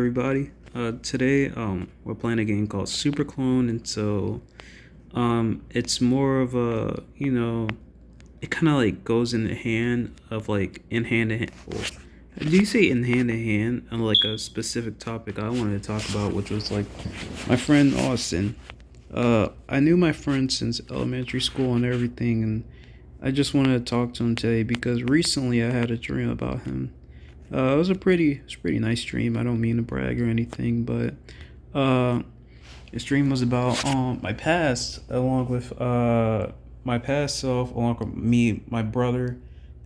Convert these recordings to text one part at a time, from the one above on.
everybody? Today, we're playing a game called Super Clone, and it's more of a, it kind of like goes in the hand of like in hand to hand. Well, do you say in hand to hand on like a specific topic I wanted to talk about, which was like my friend Austin. I knew my friend since elementary school and everything, and I just wanted to talk to him today because recently I had a dream about him. It was a pretty nice dream. I don't mean to brag or anything, but uh, this dream was about my past, along with my past self, along with me, my brother,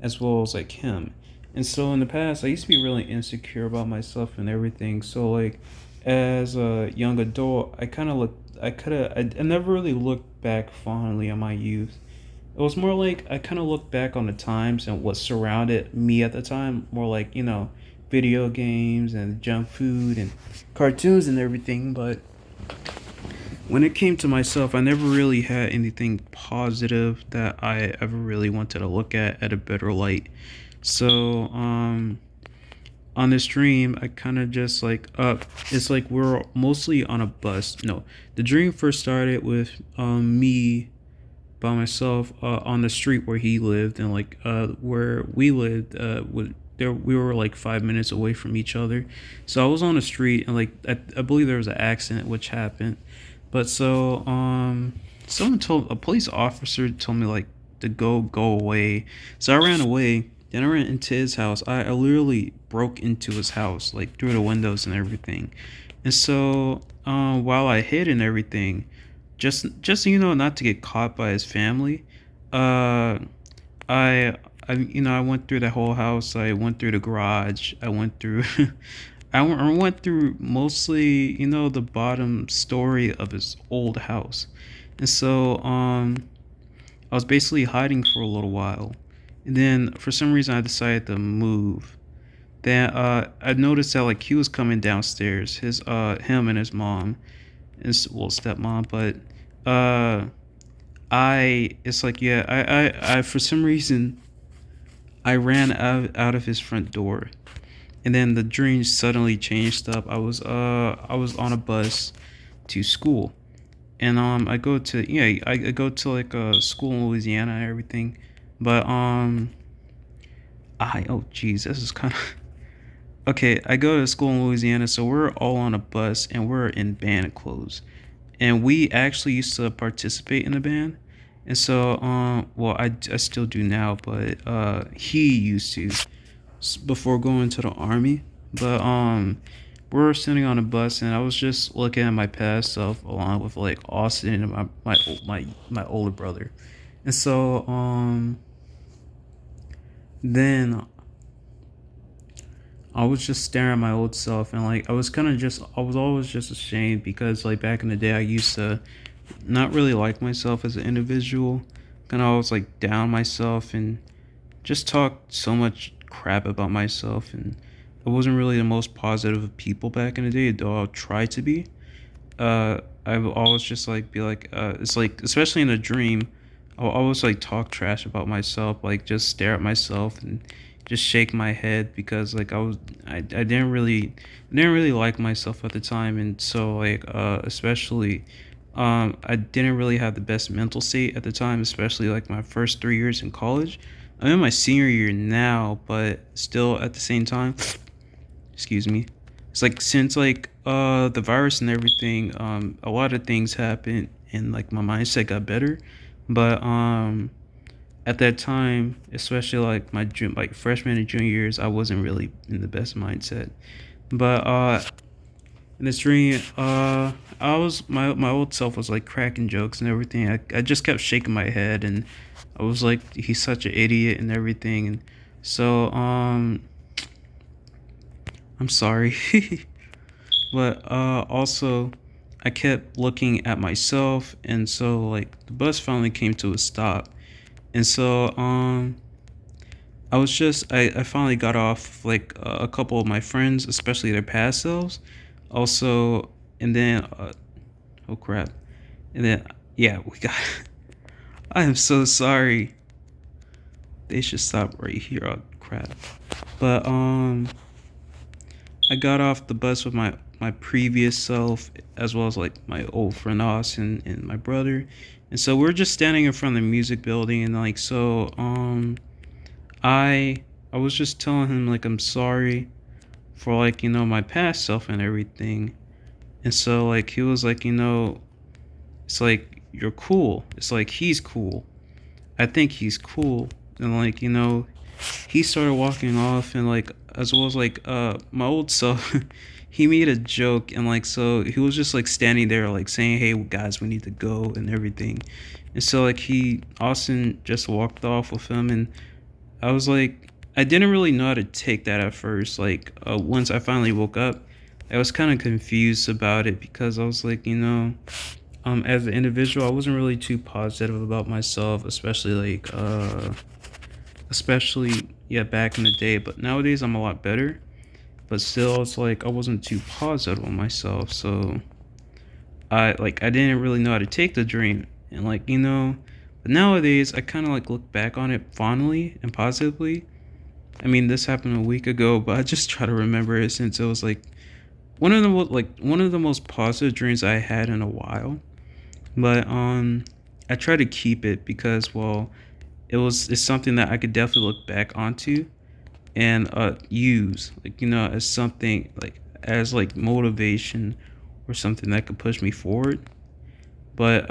as well as like him. And so in the past, I used to be really insecure about myself and everything. So like, as a young adult, I never really looked back fondly on my youth. It was more like I kind of look back on the times and what surrounded me at the time, more like, video games and junk food and cartoons and everything. But when it came to myself, I never really had anything positive that I ever really wanted to look at a better light. So, on this dream, I kind of just like, it's like we're mostly on a bus. No, the dream first started with me by myself on the street where he lived, and like where we lived with there we were like 5 minutes away from each other. So I was on the street, and like I believe there was an accident which happened. But someone told, a police officer told me like to go away. So I ran away. Then I ran into his house. I literally broke into his house, like through the windows and everything. And so while I hid and everything, just not to get caught by his family, uh I went through the whole house. I went through the garage. I went through I went through mostly, the bottom story of his old house. And so I was basically hiding for a little while. And then for some reason I decided to move. Then I noticed that like he was coming downstairs, him and his mom, his well stepmom. But uh I it's like, yeah, I for some reason I ran out of his front door. And then the dream suddenly changed up. I was on a bus to school. And I go to like a school in Louisiana and everything. But I oh geez, this is kind of okay. I go to school in Louisiana, so we're all on a bus and we're in band clothes. And we actually used to participate in the band. And so well, I still do now, but he used to before going to the army. But we were sitting on a bus, and I was just looking at my past self along with like Austin and my older brother. And so then I was just staring at my old self, and like I was always just ashamed because like back in the day I used to not really like myself as an individual. Kind of always like down myself and just talk so much crap about myself. And I wasn't really the most positive of people back in the day, though I'll try to be. I would always just like be like, it's like, especially in a dream, I'll always like talk trash about myself, like just stare at myself and just shake my head because like I didn't really like myself at the time. And so like especially I didn't really have the best mental state at the time, especially like my first 3 years in college. I'm in my senior year now, but still at the same time, excuse me. It's like since like the virus and everything, a lot of things happened and like my mindset got better. But at that time, especially like like freshman and junior years, I wasn't really in the best mindset. But in this dream, I was my old self was like cracking jokes and everything. I just kept shaking my head, and I was like, he's such an idiot and everything. And so I'm sorry. But also I kept looking at myself, and so like the bus finally came to a stop. And so I finally got off like a couple of my friends, especially their past selves. Also, and then oh crap. And then yeah, we got I am so sorry. They should stop right here. Oh crap. But I got off the bus with my previous self, as well as like my old friend Austin and my brother, and so we're just standing in front of the music building, and like I I was just telling him like I'm sorry for like my past self and everything, and so like he was like it's like you're cool. It's like he's cool. I think he's cool, and like he started walking off, and like as well as like my old self he made a joke, and like so he was just like standing there like saying, hey guys, we need to go and everything, and so like he Austin just walked off with him, and I was like, I didn't really know how to take that at first. Like once I finally woke up, I was kind of confused about it, because I was like, as an individual, I wasn't really too positive about myself, especially yeah, back in the day. But nowadays I'm a lot better, but still it's like I wasn't too positive on myself, so I didn't really know how to take the dream, and like but nowadays I kind of like look back on it fondly and positively. I mean, this happened a week ago, but I just try to remember it, since it was like one of the most positive dreams I had in a while. But I try to keep it, because well, it's something that I could definitely look back onto and use, like as something like as like motivation, or something that could push me forward. But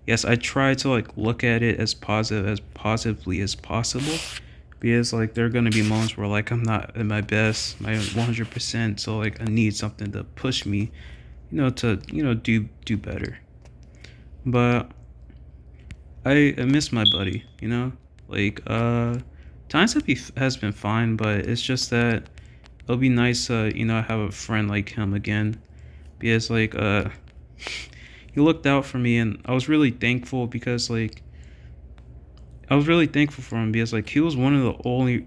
yes, I try to like look at it as positively as possible, because like there are gonna be moments where like I'm not at my best, my 100%. So like I need something to push me, to do better. But I miss my buddy, like times has been fine, but it's just that it'll be nice to have a friend like him again, because like he looked out for me, and I was really thankful, because like I was really thankful for him, because like he was like the only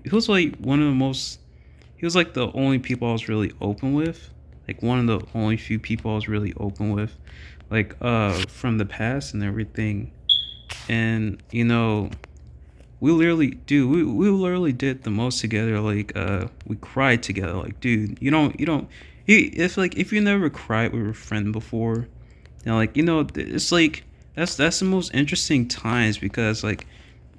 people I was really open with, like one of the only few people I was really open with, like from the past and everything. And we literally did the most together. Like we cried together. Like dude, if you never cried with a friend before, like it's like that's the most interesting times, because like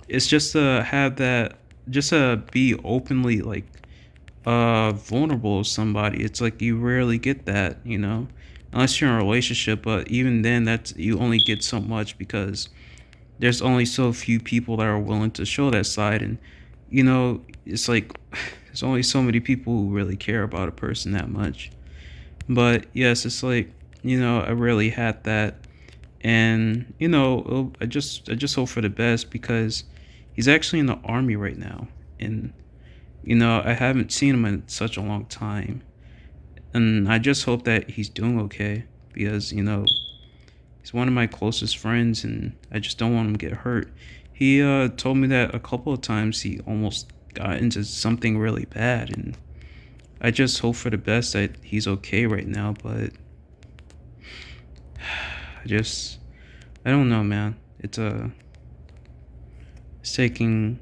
it's just to have that, just to be openly like vulnerable with somebody. It's like you rarely get that, unless you're in a relationship, but even then that's you only get so much, because there's only so few people that are willing to show that side. And it's like there's only so many people who really care about a person that much. But yes, it's like I really had that. And I just hope for the best, because he's actually in the army right now, and I haven't seen him in such a long time, and I just hope that he's doing okay, because he's one of my closest friends, and I just don't want him to get hurt. He told me that a couple of times he almost got into something really bad, and I just hope for the best that he's okay right now. But I don't know, man. It's taking.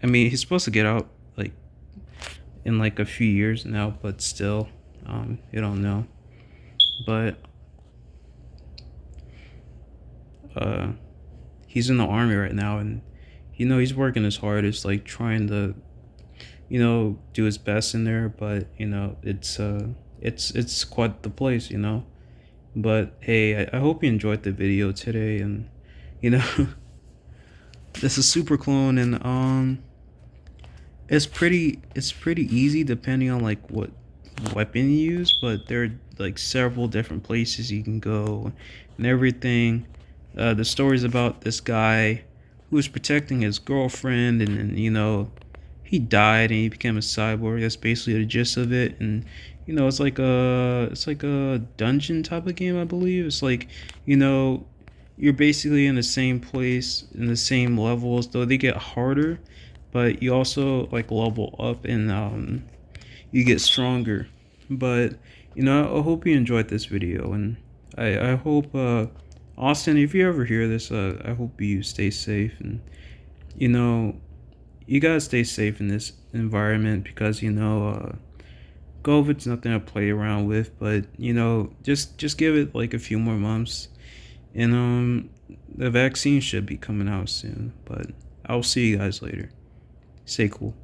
I mean, he's supposed to get out like in like a few years now, but still, you don't know. But uh, he's in the army right now, and he's working his hardest, like trying to do his best in there. But it's quite the place, But hey, I hope you enjoyed the video today, and you know this is Super Clone, and it's pretty easy depending on like what weapon you use, but there are like several different places you can go and everything. The story's about this guy who was protecting his girlfriend, and then he died and he became a cyborg. That's basically the gist of it. And it's like a dungeon type of game, I believe. It's like you know you're basically in the same place in the same levels, though they get harder, but you also like level up, and you get stronger. But I hope you enjoyed this video, and I hope Austin, if you ever hear this, I hope you stay safe, and you know you gotta stay safe in this environment, because COVID's nothing to play around with, but just give it like a few more months, and the vaccine should be coming out soon. But I'll see you guys later. Stay cool.